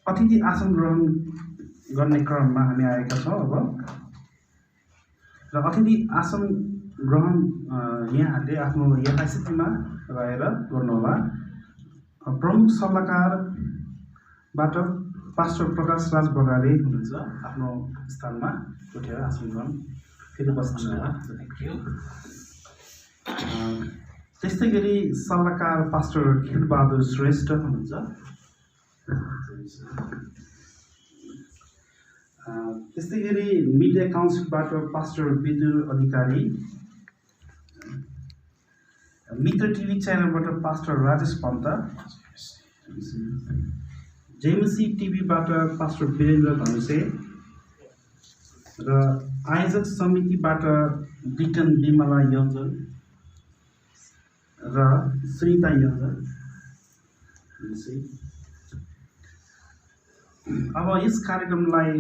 अतिथि आसन ग्रहण गर्ने क्रममा हामी आएका छौँ अब। र अतिथि आसन ग्रहण यहाँहरूले आफ्नो यथास्थितिमा रहेर गर्नुहोला। प्रमुख सल्लाहकारबाट पास्टर प्रकाश राज बगाले हुनुहुन्छ, आफ्नो स्थानमा उठेर आसन ग्रहण फेरि बस्नुहोला। त्यस्तै गरी सल्लाहकार पास्टर खिलबहादुर श्रेष्ठ हुनुहुन्छ। त्यस्तै गरी मिडिया काउन्सिलबाट पास्टर विदुर अधिकारी, मित्र टिभी च्यानलबाट पास्टर राजेश पन्त, जेएमसी टिभीबाट पास्टर वीरेन्द्र धनुषे र आयोजक समितिबाट डिकन विमला योन्जन र श्रीता योन्जन। अब यस कार्यक्रमलाई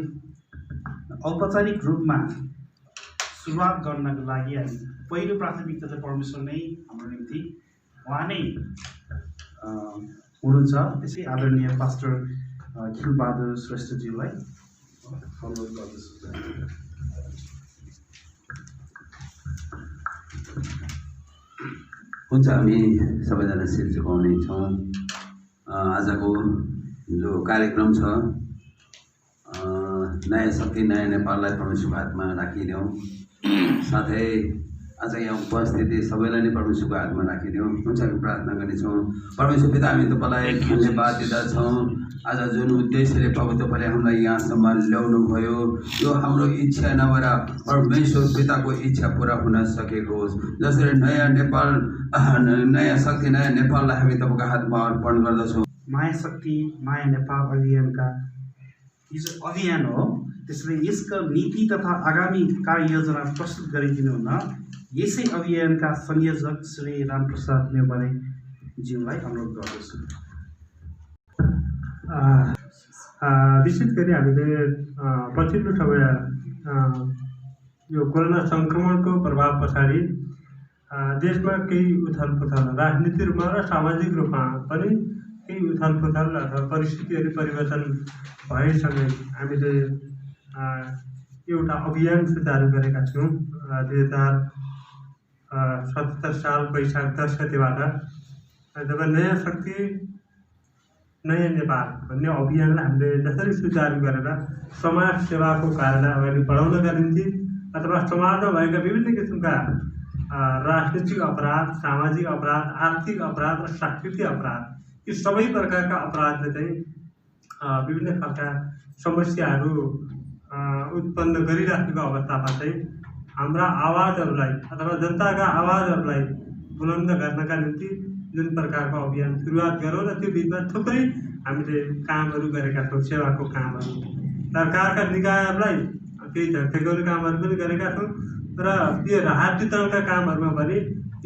औपचारिक रूपमा सुरुवात गर्नको लागि हामी पहिलो प्राथमिकता चाहिँ परमेश्वर नै हाम्रो निम्ति उहाँ नै हुनुहुन्छ। त्यसै आदरणीय पास्टर खिलबहादुर श्रेष्ठज्यूलाई अनुरोध गर्दछु। हुन्छ, हामी सबैजना शिर झुकाउने छौँ। आजको जो कार्यक्रम छ, नयाँ शक्ति नयाँ नेपाललाई परमेश्वरको हातमा राखिदिउँ। साथै आज यहाँ उपस्थिति सबैलाई नै परमेश्वरको हातमा राखिदिउँ। हुन्छ, हामी प्रार्थना गर्नेछौँ। परमेश्वर पिता, हामी तपाईँलाई धन्यवाद दिँदछौँ। आज जुन उद्देश्यले प्रभु तपाईँले हामीलाई यहाँसम्म ल्याउनु भयो, यो हाम्रो इच्छा नभएर परमेश्वर पिताको इच्छा पुरा हुन सकेको होस्। जसरी नयाँ नेपाल, नयाँ शक्ति नयाँ नेपाललाई हामी तपाईँको हातमा अर्पण गर्दछौँ। माया शक्ति माया नेपाल अभियानका यो चाहिँ अभियान हो, त्यसले यसका नीति तथा आगामी कार्ययोजना प्रस्तुत गरिदिनु हुन यसै अभियानका संयोजक श्री रामप्रसाद नेवारे ज्यूलाई अनुरोध गर्दछु। विशेष गरी हामीले पछिल्लो समय यो कोरोना सङ्क्रमणको प्रभाव पछाडि देशमा केही उथलपुथल राजनीतिक रूपमा र सामाजिक रूपमा पनि केही उथलपुथल अथवा परिस्थितिहरू परिवर्तन भएसँगै हामीले एउटा अभियान सुचारू गरेका छौँ। 2077 साल वैशाख 10 गतेबाट जब नयाँ शक्ति नयाँ नेपाल भन्ने अभियानलाई हामीले जसरी सुचारू गरेर समाज सेवाको कार्यलाई अगाडि बढाउनका निम्ति अथवा समाजमा भएका विभिन्न किसिमका राजनीतिक अपराध, सामाजिक अपराध, आर्थिक अपराध र सांस्कृतिक अपराध, यी सबै प्रकारका अपराधले चाहिँ विभिन्न खालका समस्याहरू उत्पन्न गरिराखेको अवस्थामा चाहिँ हाम्रा आवाजहरूलाई अथवा जनताका आवाजहरूलाई बुलन्द गर्नका निम्ति जुन प्रकारको अभियान सुरुवात गरौँ र त्यो बिचमा थुप्रै हामीले कामहरू गरेका छौँ। सेवाको कामहरू, सरकारका निकायहरूलाई केही झट्टेगौले कामहरू पनि गरेका छौँ र त्यो राहत वितरणका कामहरूमा पनि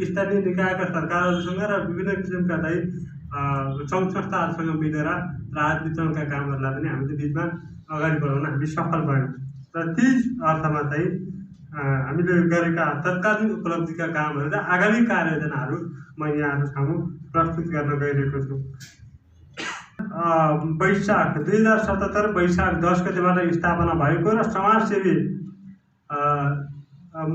स्थानीय निकायका सरकारहरूसँग र विभिन्न किसिमका चाहिँ सङ्घ संस्थाहरूसँग मिलेर राहत वितरणका कामहरूलाई पनि हामीले बिचमा अगाडि बढाउन हामी सफल भयौँ। र त्यस अर्थमा चाहिँ हामीले गरेका तत्कालीन उपलब्धिका कामहरू र आगामी कार्ययोजनाहरू म यहाँहरू सामु प्रस्तुत गर्न गइरहेको छु। वैशाख 2077 वैशाख 10 गतेबाट स्थापना भएको र समाजसेवी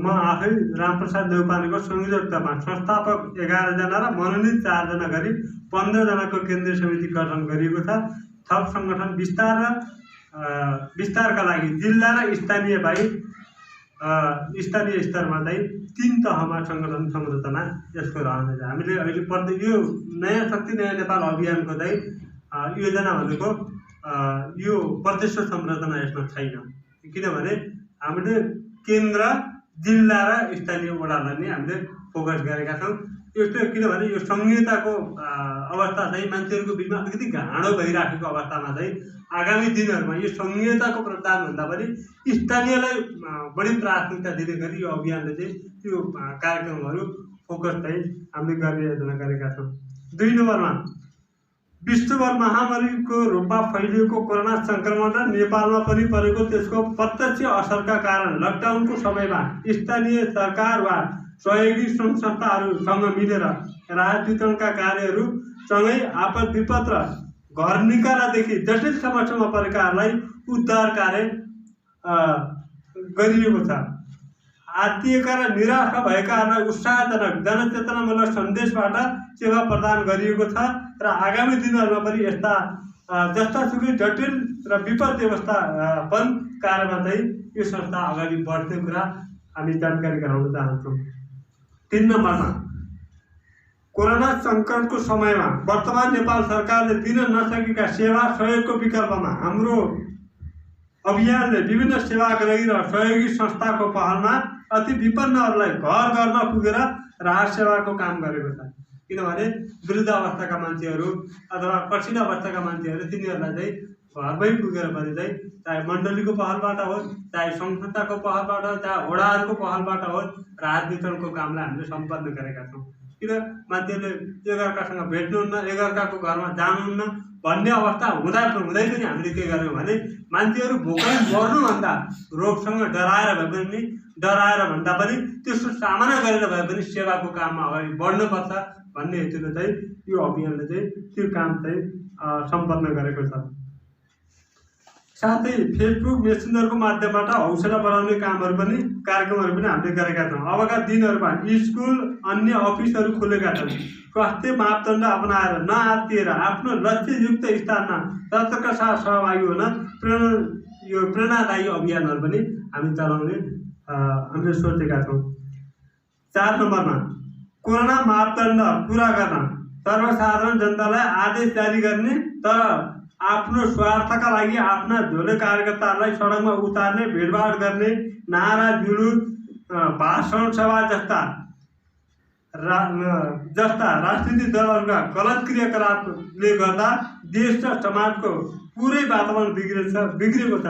म आफै रामप्रसाद देउपानेको संयोजकतामा संस्थापक 11 जना र मनोनित 4 जना गरी 15 जनाको केन्द्रीय समिति गठन गरिएको छ। थप सङ्गठन विस्तारका लागि जिल्ला र स्थानीय बाहेक स्थानीय स्तरमा चाहिँ 3 तहमा सङ्गठन संरचना यसको रहनेछ। हामीले अहिले यो नयाँ शक्ति नयाँ नेपाल अभियानको चाहिँ योजना भनेको यो प्रदेश संरचना यसमा छैन, किनभने हामीले केन्द्र, जिल्ला र स्थानीय वडालाई नै हामीले फोकस गरेका छौँ। यो किनभने यो सङ्घीयताको अवस्था चाहिँ मान्छेहरूको बिचमा अलिकति घाँडो भइराखेको अवस्थामा चाहिँ आगामी दिनहरूमा यो सङ्घीयताको प्रचारभन्दा पनि स्थानीयलाई बढी प्राथमिकता दिने गरी यो अभियानले चाहिँ त्यो कार्यक्रमहरू फोकस चाहिँ हामीले गर्ने योजना गरेका छौँ। 2 नम्बरमा विश्वभर महामारीको रूपमा फैलिएको कोरोना सङ्क्रमण र नेपालमा पनि परेको त्यसको प्रत्यक्ष असरका कारण लकडाउनको समयमा स्थानीय सरकार वा सहयोगी सङ्घ संस्थाहरूसँग मिलेर राहत वितरणका कार्यहरू सँगै आपद विपद र घर निकालादेखि जटिल समस्यामा परेकाहरूलाई उद्धार कार्य गरिएको छ। आत्तिएका र निराश भएकाहरूलाई उत्साहजनक जनचेतनामूलक सन्देशबाट सेवा प्रदान गरिएको छ र आगामी दिनहरूमा पनि यस्ता जस्तासुकै जटिल र विपद व्यवस्थापन कार्यमा चाहिँ यो संस्था अगाडि बढ्ने कुरा हामी जानकारी गराउन चाहन्छौँ। 3 नम्बरमा कोरोना सङ्कटको समयमा वर्तमान नेपाल सरकारले दिन नसकेका सेवा सहयोगको विकल्पमा हाम्रो अभियानले विभिन्न सेवाग्राही र सहयोगी संस्थाको पहलमा अति विपन्नहरूलाई घर घरमा पुगेर राहत सेवाको काम गरेको छ। किनभने वृद्ध अवस्थाका मान्छेहरू अथवा कठिन अवस्थाका मान्छेहरू तिनीहरूलाई चाहिँ घरमै पुगेर पनि चाहिँ चाहे मण्डलीको पहलबाट होस्, चाहे संस्थाको पहलबाट होस्, चाहे वडाहरूको पहलबाट होस्, राहत वितरणको कामलाई हामीले सम्पन्न गरेका छौँ। किन मान्छेले एकअर्कासँग भेट्नुहुन्न, एकअर्काको घरमा जानुहुन्न भन्ने अवस्था हुँदै पनि हामीले के गर्यौँ भने मान्छेहरू भोकै मर्नुभन्दा रोगसँग डराएर भन्दा पनि त्यसको सामना गरेर भए पनि सेवाको काममा अगाडि बढ्नुपर्छ भन्ने हेतुले चाहिँ यो अभियानले चाहिँ त्यो काम चाहिँ सम्पन्न गरेको छ। साथै फेसबुक मेसेन्जरको माध्यमबाट हौसला बढाउने कार्यक्रमहरू पनि हामीले गरेका छौँ। अबका दिनहरूमा स्कुल अन्य अफिसहरू खुलेका छन्। स्वास्थ्य मापदण्ड अपनाएर नआत्तिएर आफ्नो लक्ष्ययुक्त स्थानमा सतर्कका साथ सहभागी हुन प्रेरणादायी अभियानहरू पनि हामी चलाउने हामीले सोचेका छौँ। 4 नम्बरमा कोरोना मापदण्ड पुरा गर्न सर्वसाधारण जनतालाई आदेश जारी गर्ने तर आफ्नो स्वार्थका लागि आफ्ना झोले कार्यकर्ताहरूलाई सडकमा उतार्ने, भिडभाड गर्ने, नारा जुलुस, भाषण सभा जस्ता राजनीतिक दलहरूका गलत क्रियाकलापले गर्दा देश र समाजको पुरै वातावरण बिग्रेको छ।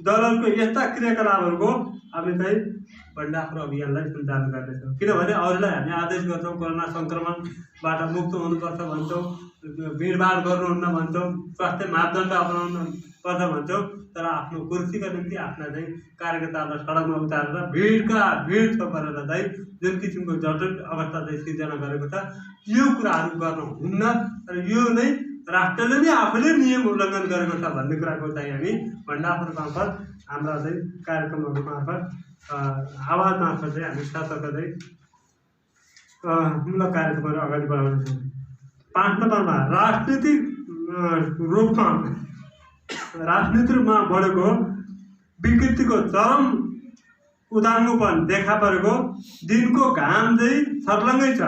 दलहरूको यस्ता क्रियाकलापहरूको हामी चाहिँ भण्डाफोर अभियानलाई सञ्चालन गर्नेछौँ। किनभने अरूलाई हामी आदेश गर्छौँ कोरोना सङ्क्रमणबाट मुक्त हुनुपर्छ भन्छौँ, भिडभाड गर्नुहुन्न भन्छौँ, स्वास्थ्य मापदण्ड अपनाउनु पर्छ भन्छौँ, तर आफ्नो कुर्सीका निम्ति आफ्ना चाहिँ कार्यकर्ताहरूलाई सडकमा उतारेर भिड थोपेर चाहिँ जुन किसिमको जटिल अवस्था चाहिँ सिर्जना गरेको छ यो कुराहरू गर्नु हुन्न र यो नै राष्ट्रले नै आफूले नियम उल्लङ्घन गरेको छ भन्ने कुराको चाहिँ हामी भण्डाफोर मार्फत हाम्रा चाहिँ कार्यक्रमहरू मार्फत आवाज मार्फत चाहिँ हामी सतर्क चाहिँ मूलक कार्यक्रमहरू अगाडि बढाउनेछौँ। 5 नम्बरमा राजनीतिक रूपमा बढेको विकृतिको चरम उदाङ्गोपन देखा परेको दिनको घाम चाहिँ सर्लङ्गै छ।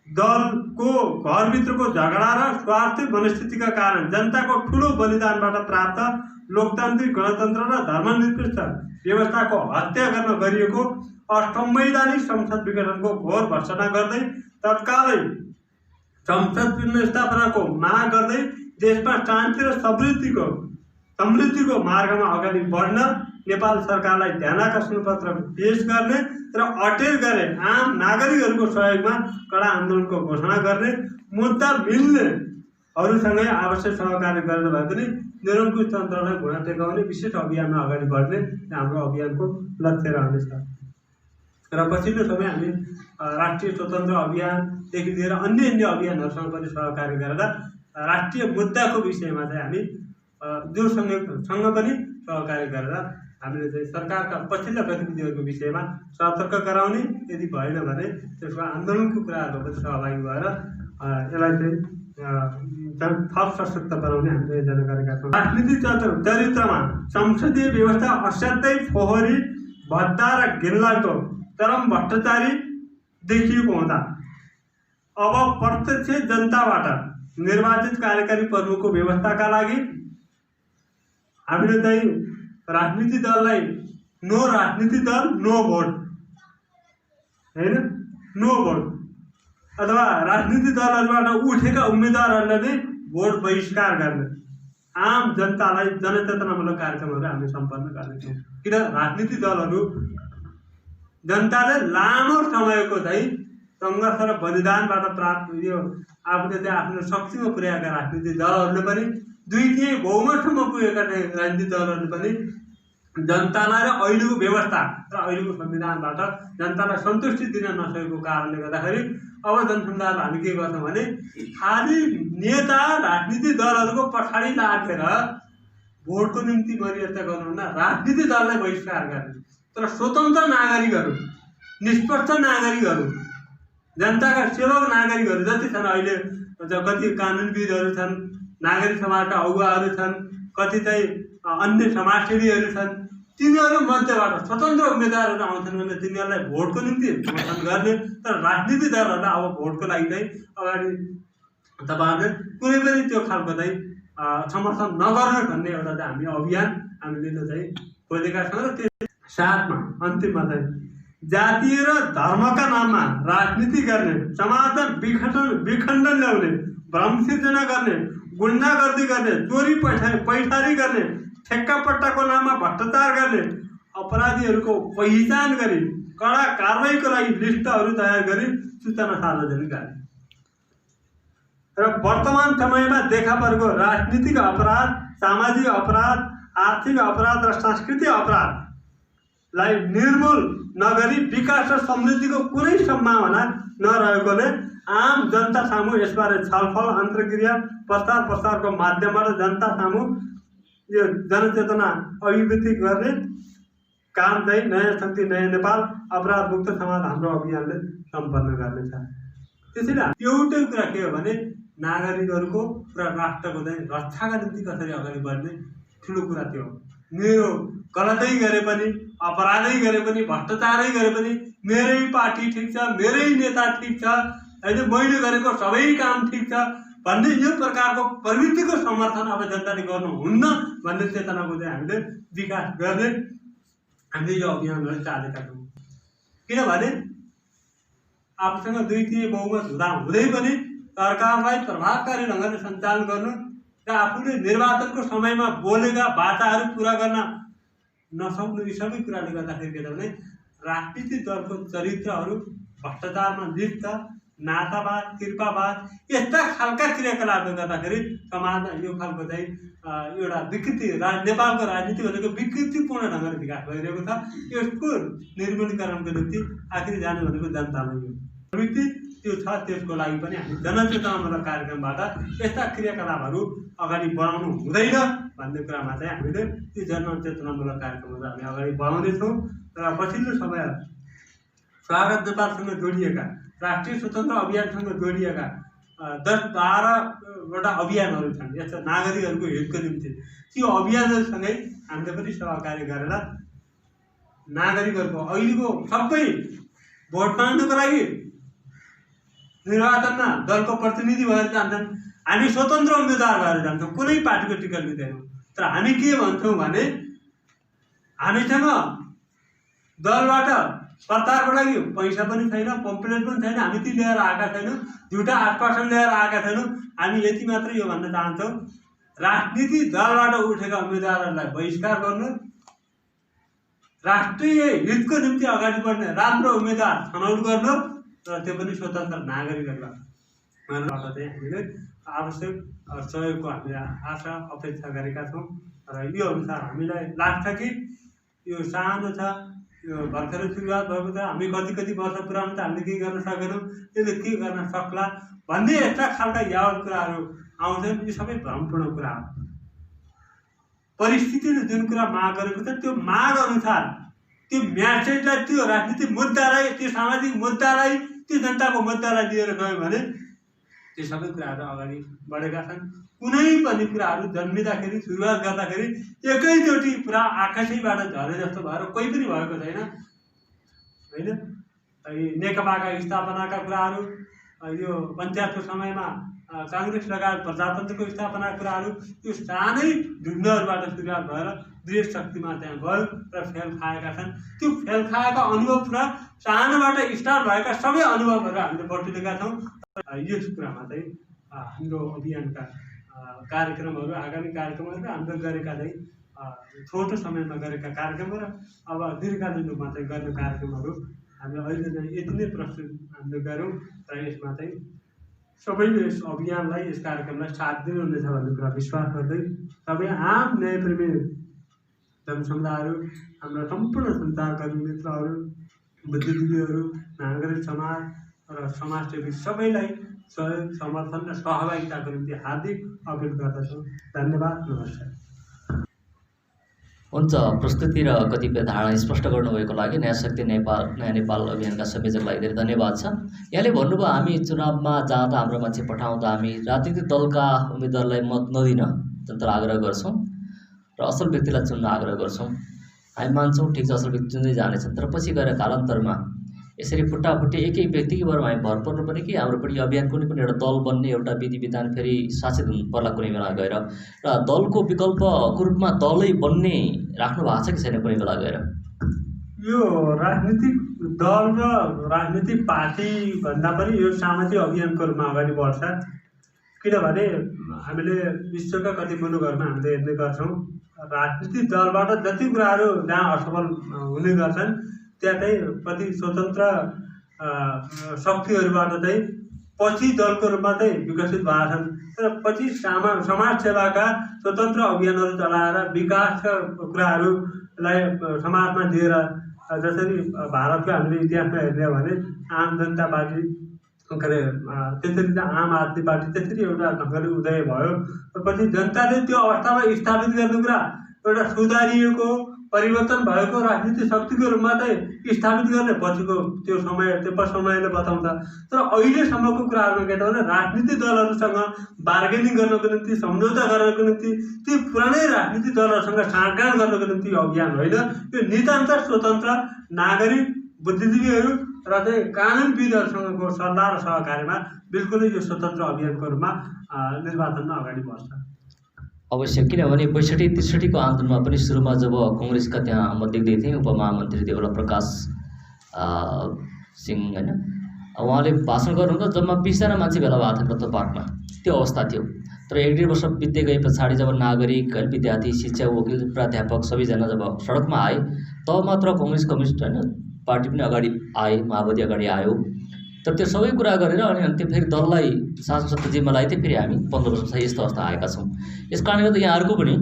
दलको घरभित्रको झगडा र स्वार्थी मनस्थितिका कारण जनताको ठुलो बलिदानबाट प्राप्त लोकतान्त्रिक गणतन्त्र र धर्मनिरपेक्ष व्यवस्थाको हत्या गर्न गरिएको असंवैधानिक संसद विघटनको घोर भर्त्सना गर्दै तत्कालै संसद पुनर्स्थापनाको माग गर्दै देशमा शान्ति र समृद्धिको मार्गमा अगाडि बढ्न नेपाल सरकारलाई ध्यानाकर्षण पत्र पेश गर्ने र अटेर गरे आम नागरिकहरूको सहयोगमा कडा आन्दोलनको घोषणा गर्ने, मुद्दा मिल्नेहरूसँगै आवश्यक सहकार्य गरेर भए पनि निरङ्कुश तन्त्रलाई घुँडा टेकाउने विशेष अभियानमा अगाडि बढ्ने हाम्रो अभियानको लक्ष्य रहनेछ। र पछिल्लो समय हामी राष्ट्रिय स्वतन्त्र अभियानदेखि लिएर अन्य अभियानहरूसँग पनि सहकार्य गरेर राष्ट्रिय मुद्दाको विषयमा चाहिँ हामी जोसँग पनि सहकार्य गरेर हामीले चाहिँ सरकारका पछिल्ला गतिविधिहरूको विषयमा सतर्क गराउने, यदि भएन भने त्यसको आन्दोलनको कुराहरू पनि सहभागी भएर यसलाई चाहिँ थप सशक्त बनाउने हामीले योजना गरेका छौँ। राजनीतिक चरित्रमा संसदीय व्यवस्था असाध्यै फोहोरी, भद्दा र घिनलाग्दो चरम भ्रष्टाचारी देखिएको हुँदा अब प्रत्यक्ष जनताबाट निर्वाचित कार्यकारी प्रमुखको व्यवस्थाका लागि हामीले चाहिँ राजनीतिक दललाई नो राजनीतिक दल नो भोट होइन, नो भोट अथवा राजनीतिक दलहरूबाट उठेका उम्मेदवारहरूलाई नै भोट बहिष्कार गर्ने आम जनतालाई जनचेतनामूलक कार्यक्रमहरू हामीले सम्पन्न गर्नेछौँ। किन राजनीतिक दलहरू जनताले लामो समयको चाहिँ सङ्घर्ष र बलिदानबाट प्राप्त यो आफूले चाहिँ आफ्नो शक्तिमा पुर्याएका राजनीतिक दलहरूले पनि 2/3 बहुमतसम्म पुगेका राजनीतिक दलहरूले पनि जनतालाई र अहिलेको व्यवस्था र अहिलेको संविधानबाट जनतालाई सन्तुष्टि दिन नसकेको कारणले गर्दाखेरि अब जनसमुदायलाई हामी के गर्छौँ भने खालि नेता राजनीतिक दलहरूको पछाडि लागेर भोटको निम्ति मरियता गर्नुहुन्न, राजनीतिक दललाई बहिष्कार गर्ने। तर स्वतन्त्र नागरिकहरू, निष्पक्ष नागरिकहरू, जनताका सेवक नागरिकहरू जति छन्, अहिले कति कानुनविदहरू छन्, नागरिक समाजका अगुवाहरू छन्, कति चाहिँ अन्य समाजसेवीहरू छन्, तिनीहरू मध्येबाट स्वतन्त्र उम्मेदवारहरू आउँछन् भने तिनीहरूलाई भोटको निम्ति समर्थन गर्ने। तर राजनीतिक दलहरूलाई अब भोटको लागि चाहिँ अगाडि तपाईँहरूले कुनै पनि त्यो खालको चाहिँ समर्थन नगर्नु भन्ने एउटा चाहिँ हामी अभियान हामीले चाहिँ खोजेका छौँ। र त्यो साथमा अन्तिममा चाहिँ जातीय र धर्मका नाममा राजनीति गर्ने, समाजमा विखण्डन ल्याउने, भ्रम सिर्जना गर्ने, गुन्डागर्दी गर्ने, चोरी पैठारी गर्ने, ठेक्कापट्टाको नाममा भ्रष्टाचार गर्ने अपराधीहरूको पहिचान गरी कडा कारबाहीको लागि लिस्टहरू तयार गरी सूचना सार्वजनिक गर्ने। र वर्तमान समयमा देखा परेको राजनीतिक अपराध, सामाजिक अपराध, आर्थिक अपराध र सांस्कृतिक अपराधलाई निर्मूल नगरी विकास र समृद्धिको कुनै सम्भावना नरहेकोले आम जनता सामु यसबारे छलफल, अन्तर्क्रिया, प्रचारको माध्यमबाट जनता सामु यो जनचेतना अभिव्यक्ति गर्ने काम चाहिँ नयाँ शक्ति नयाँ नेपाल अपराध मुक्त समाज हाम्रो अभियानले सम्पन्न गर्नेछ। त्यसैले एउटै कुरा के हो भने नागरिकहरूको र राष्ट्रको चाहिँ रक्षाका निम्ति कसरी अगाडि बढ्ने ठुलो कुरा त्यो हो। मेरो गलतै गरे पनि, अपराधै गरे पनि, भ्रष्टाचारै गरे पनि मेरै पार्टी ठिक छ, मेरै नेता ठिक छ, होइन मैले गरेको सबै काम ठिक छ भन्ने यो प्रकारको प्रवृत्तिको समर्थन अब जनताले गर्नुहुन्न भन्ने चेतनाको चाहिँ हामीले विकास गर्ने हामीले यो अभियानहरू चालेका छौँ। किनभने आफूसँग 2/3 बहुमत हुँदा हुँदै पनि सरकारलाई प्रभावकारी ढङ्गले सञ्चालन गर्नु र आफूले निर्वाचनको समयमा बोलेका वाचाहरू पुरा गर्न नसक्नु, यी सबै कुराले गर्दाखेरि के छ भने राजनीतिक दलको चरित्रहरू भ्रष्टाचारमा लिप्त, नातावाद, कृपावाद यस्ता खालका क्रियाकलापले गर्दाखेरि समाजमा यो खालको चाहिँ एउटा विकृति, नेपालको राजनीति भनेको विकृतिपूर्ण ढङ्गले विकास भइरहेको छ। यसको निर्मूलीकरणको निम्ति आखिर जाने भनेको जनतामा यो प्रवृत्ति त्यो छ। त्यसको लागि पनि हामी जनचेतनामूलक कार्यक्रमबाट यस्ता क्रियाकलापहरू अगाडि बढाउनु हुँदैन भन्ने कुरामा चाहिँ हामीले त्यो जनचेतनामूलक कार्यक्रमहरू हामी अगाडि बढाउँदैछौँ। र पछिल्लो समय स्वागत नेपालसँग जोडिएका, राष्ट्रिय स्वतन्त्र अभियानसँग जोडिएका 10-12वटा अभियानहरू छन् यस्ता नागरिकहरूको हितको निम्ति। त्यो अभियानहरूसँगै हामीले पनि सहकार्य गरेर नागरिकहरूको अहिलेको सबै भोट माग्नको लागि निर्वाचनमा दलको प्रतिनिधि भएर जान्छन्, हामी स्वतन्त्र उम्मेदवार भएर जान्छौँ, कुनै पार्टीको टिकट लिँदैनौँ। तर हामी के भन्छौँ भने हामीसँग दलबाट प्रचारको लागि पैसा पनि छैन, पम्पलेट पनि छैन, हामी ती लिएर आएका छैनौँ, झुटा आश्वासन लिएर आएका छैनौँ। हामी यति मात्र यो भन्न चाहन्छौँ, राजनीतिक दलबाट उठेका उम्मेदवारहरूलाई बहिष्कार गर्नु, राष्ट्रिय हितको निम्ति अगाडि बढ्ने राम्रो उम्मेदवार छनौट गर्नु र त्यो पनि स्वतन्त्र नागरिकहरूलाई चाहिँ हामीले आवश्यक सहयोगको हामीले आशा अपेक्षा गरेका छौँ। र यो अनुसार हामीलाई लाग्छ कि यो सानो छ, यो भर्खरै सुरुवात भएको छ, हामी कति वर्ष पुरानो त हामीले केही गर्न सकेनौँ, यसले के गर्न सक्ला भन्ने यस्ता खालका यावत कुराहरू आउँछन्। यो सबै भ्रमपूर्ण कुरा हो। परिस्थितिले जुन कुरा माग गरेको छ त्यो माग अनुसार त्यो म्यासेजलाई, त्यो राजनीतिक मुद्दालाई, त्यो सामाजिक मुद्दालाई, त्यो जनताको मुद्दालाई लिएर गयो भने त्यो सबै कुराहरू अगाडि बढेका छन्। कुनै पनि कुराहरू जन्मिँदाखेरि, सुरुवात गर्दाखेरि एकैचोटि पुरा आकाशैबाट झरे जस्तो भएर कोही पनि भएको छैन, होइन। नेकपाका स्थापनाका कुराहरू, यो पञ्चायतको समयमा काङ्ग्रेस लगायत प्रजातन्त्रको स्थापनाका कुराहरू यो सानै ढुङ्गाहरूबाट सुरुवात भएर दृढ शक्तिमा त्यहाँ गयो र फेल खाएका छन्। त्यो फेल खाएका अनुभव र सानोबाट स्टार्ट भएका सबै अनुभवहरू हामीले बटुलेका छौँ। यस कुरामा चाहिँ हाम्रो अभियानका कार्यक्रमहरू, आगामी कार्यक्रमहरू हामीले गरेका चाहिँ छोटो समयमा गरेका कार्यक्रमहरू अब दीर्घकालीन रूपमा चाहिँ गर्ने कार्यक्रमहरू हामीले अहिले चाहिँ यति नै प्रस्तुत हामीले गऱ्यौँ। र यसमा चाहिँ सबैले यस अभियानलाई, यस कार्यक्रमलाई साथ दिनुहुनेछ भन्ने कुरा विश्वास गर्दै सबै आम न्यायप्रेमी जनसमुदायहरू, हाम्रा सम्पूर्ण सञ्चारकर्मी मित्रहरू, बुद्धिजीवीहरू, नागरिक समाज र समाजसेवी सबैलाई सहयोग समर्थन र सहभागिताको निम्ति हार्दिक अपिल गर्दछु। धन्यवाद, नमस्कार। हुन्छ, प्रस्तुति र कतिपय धारणा स्पष्ट गर्नुभएको लागि नयाँ शक्ति नयाँ नेपाल अभियानका संयोजकलाई धेरै धन्यवाद छ। यहाँले भन्नुभयो हामी चुनावमा जाँदा हाम्रो मान्छे पठाउँदा हामी राजनीतिक दलका उम्मेदवारलाई मत नदिन जनतालाई आग्रह गर्छौँ र असल व्यक्तिलाई चुन्न आग्रह गर्छौँ। हामी मान्छौँ ठिक छ, असल व्यक्ति चुन्दै जानेछन्, तर पछि गएर कालान्तरमा यसरी फुट्टाफुट्टी एक एक व्यक्तिकै भरमा हामी भर पर्नुपर्ने कि हाम्रोपट्टि अभियान कुनै पनि एउटा दल बन्ने एउटा विधि विधान फेरि शासित हुनु पर्ला कुनै बेला गएर, र दलको विकल्पको रूपमा दलै बन्ने राख्नु भएको छ कि छैन कुनै बेला गएर? यो राजनीतिक दल र राजनीतिक पार्टी भन्दा पनि यो सामाजिक अभियानको रूपमा अगाडि बढ्छ। किनभने हामीले विश्वका कति मुलुकहरूमा हामीले हेर्ने गर्छौँ, राजनीतिक दलबाट जति कुराहरू जहाँ असफल हुने गर्छन् त्यहाँ चाहिँ कति स्वतन्त्र शक्तिहरूबाट चाहिँ पछि दलको रूपमा चाहिँ विकसित भएका छन्। तर पछि समाज सेवाका स्वतन्त्र अभियानहरू चलाएर विकासका कुराहरूलाई समाजमा दिएर, जसरी भारतको हामीले इतिहासमा हेर्ने हो भने आम जनता पार्टी के अरे त्यसरी आम आदमी पार्टी त्यसरी एउटा ढङ्गले उदय भयो। पछि जनताले त्यो अवस्थामा स्थापित गर्ने कुरा एउटा सुधारिएको परिवर्तन भएको राजनीतिक शक्तिको रूपमा चाहिँ स्थापित गर्ने पछिको त्यो समयले बताउँछ। तर अहिलेसम्मको कुराहरूमा के छ भने राजनीतिक दलहरूसँग बार्गेनिङ गर्नको निम्ति, सम्झौता गर्नको निम्ति, ती पुरानै राजनीतिक दलहरूसँग साँठगाँठ गर्नको निम्ति अभियान होइन। यो नितान्त स्वतन्त्र नागरिक बुद्धिजीवीहरू र चाहिँ कानुनविदहरूसँगको सल्लाह र सहकार्यमा बिल्कुलै यो स्वतन्त्र अभियानको रूपमा निर्वाचनमा अगाडि बढ्छ। अवश्य, किनभने ६२-६३को आन्दोलनमा पनि सुरुमा जब कङ्ग्रेसका त्यहाँ म देख्दै थिएँ उपमहामन्त्री देवला प्रकाश सिंह होइन, उहाँले भाषण गर्नुहुँदा जम्मा 20जना मान्छे भेला भएको थियो प्रत्येक पार्कमा, त्यो अवस्था थियो। तर 1-1.5 वर्ष बित्दै गए पछाडि जब नागरिक, विद्यार्थी, शिक्षक, वकिल, प्राध्यापक सबैजना जब सडकमा आए तब मात्र कङ्ग्रेस कम्युनिस्ट होइन पार्टी पनि अगाडि आए, माओवादी अगाडि आयो। तर त्यो सबै कुरा गरेर अनि त्यो फेरि दललाई शासन सत्ता जिम्मा लगाइदिए फेरि हामी 15 वर्षपछि यस्तो अवस्था आएका छौँ। यस कारणले गर्दा यहाँहरूको पनि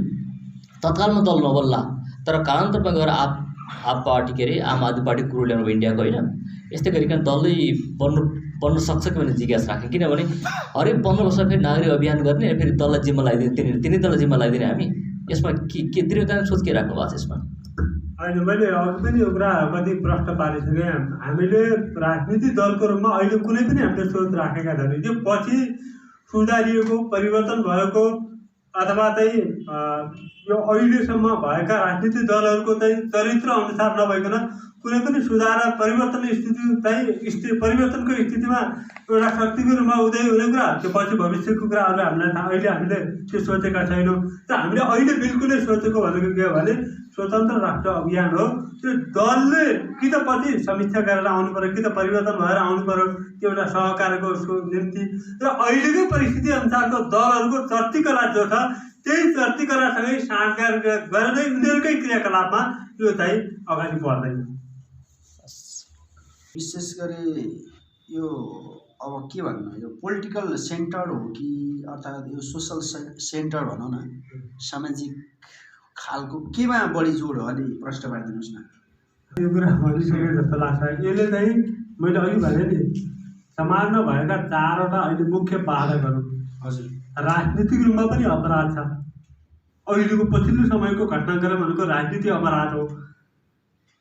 तत्कालमा दल नबल्ला, तर कालान्तरमा गएर आप पार्टी के अरे आम आदमी पार्टी कुरो ल्याउनु इन्डियाको होइन, यस्तै गरिकन दलै बन्न सक्छ कि भने जिज्ञासा राखेँ। किनभने हरेक 15 वर्ष फेरि नागरिक अभियान गर्ने फेरि दललाई जिम्मा लगाइदिने, तिनै दललाई जिम्मा लगाइदिने हामी, यसमा के दीर्घकालीन सोच के राख्नु भएको छ यसमा? होइन, मैले अघि पनि यो कुरा कति प्रश्न पारिसकेँ। हामीले राजनीतिक दलको रूपमा अहिले कुनै पनि हामीले सोच राखेका छैनौँ। त्यो पछि सुधारिएको परिवर्तन भएको अथवा चाहिँ यो अहिलेसम्म भएका राजनीतिक दलहरूको चाहिँ चरित्र अनुसार नभइकन कुनै पनि सुधार परिवर्तनको स्थितिमा एउटा शक्तिको रूपमा उदय हुने कुरा, त्यो पछि भविष्यको कुराहरू हामीलाई थाहा, अहिले हामीले त्यो सोचेका छैनौँ। र हामीले अहिले बिल्कुलै सोचेको भनेको के हो भने स्वतन्त्र राष्ट्र अभियान हो। त्यो दलले कि त पछि समीक्षा गरेर आउनु पऱ्यो, कि त परिवर्तन भएर आउनु पऱ्यो, त्यो एउटा सहकारको उसको निम्ति। र अहिलेको परिस्थिति अनुसारको दलहरूको चर्तीकला जो छ त्यही चर्तीकलासँगै साँठगाँठ गरेरै उनीहरूकै क्रियाकलापमा यो चाहिँ अगाडि बढ्दैन। विशेष गरी यो अब के भन्नु, यो पोलिटिकल सेन्टर हो कि अर्थात् यो सोसल सेन्टर भनौँ न, सामाजिक खालको केमा बढी जोड हो, अलि प्रश्न पारिदिनुहोस् न। यो कुरा भनिसकेँ जस्तो लाग्छ। यसले चाहिँ मैले अघि भने नि समाजमा भएका 4वटा अहिले मुख्य बाधकहरू, हजुर, राजनीतिक रूपमा पनि अपराध छ। अहिलेको पछिल्लो समयको घटनाक्रम भनेको राजनीतिक अपराध हो।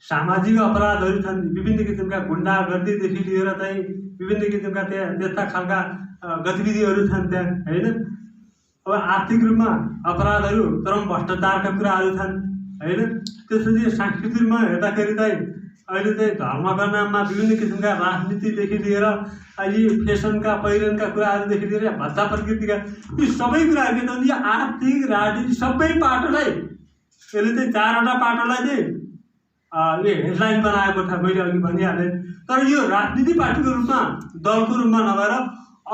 सामाजिक अपराधहरू छन्, विभिन्न किसिमका गुन्डागर्दीदेखि लिएर चाहिँ विभिन्न किसिमका त्यस्ता खालका गतिविधिहरू छन् त्यहाँ होइन। अब आर्थिक रूपमा अपराधहरू, चरम भ्रष्टाचारका कुराहरू छन् होइन। त्यसपछि सांस्कृतिक रूपमा हेर्दाखेरि चाहिँ अहिले चाहिँ धर्मका नाममा विभिन्न किसिमका राजनीतिदेखि लिएर यी फेसनका पहिरनका कुराहरूदेखि लिएर भद्दा प्रकृतिका यी सबै कुराहरू के छन्, यो आर्थिक राजनीति सबै पाटोलाई यसले चाहिँ 4वटा पाटोलाई चाहिँ यो हेडलाइन बनाएको छ। मैले अघि भनिहालेँ। तर यो राजनीति पार्टीको रूपमा, दलको रूपमा नभएर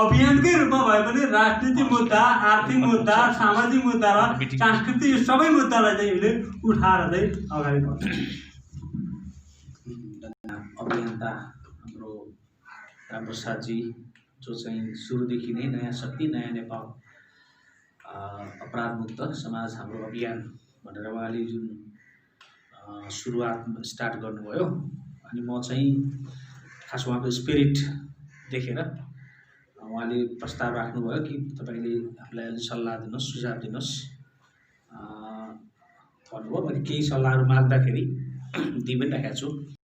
अभियानकै रूपमा भए पनि राजनीतिक मुद्दा, आर्थिक मुद्दा, सामाजिक मुद्दा र सांस्कृतिक यो सबै मुद्दालाई चाहिँ यसले उठाएर चाहिँ अगाडि बढ्छ। अभियन्ता हाम्रो रामप्रसादजी जो चाहिँ सुरुदेखि नै नयाँ शक्ति नयाँ नेपाल अपराधमुक्त समाज हाम्रो अभियान भनेर उहाँले जुन सुरुवात स्टार्ट गर्नुभयो, अनि म चाहिँ खास उहाँको स्पिरिट देखेर उहाँले प्रस्ताव राख्नुभयो कि तपाईँले हामीलाई अलि सल्लाह दिनुहोस्, सुझाव दिनुहोस् भन्नुभयो। मैले केही सल्लाहहरू माग्दाखेरि दिइ पनि राखेको छु।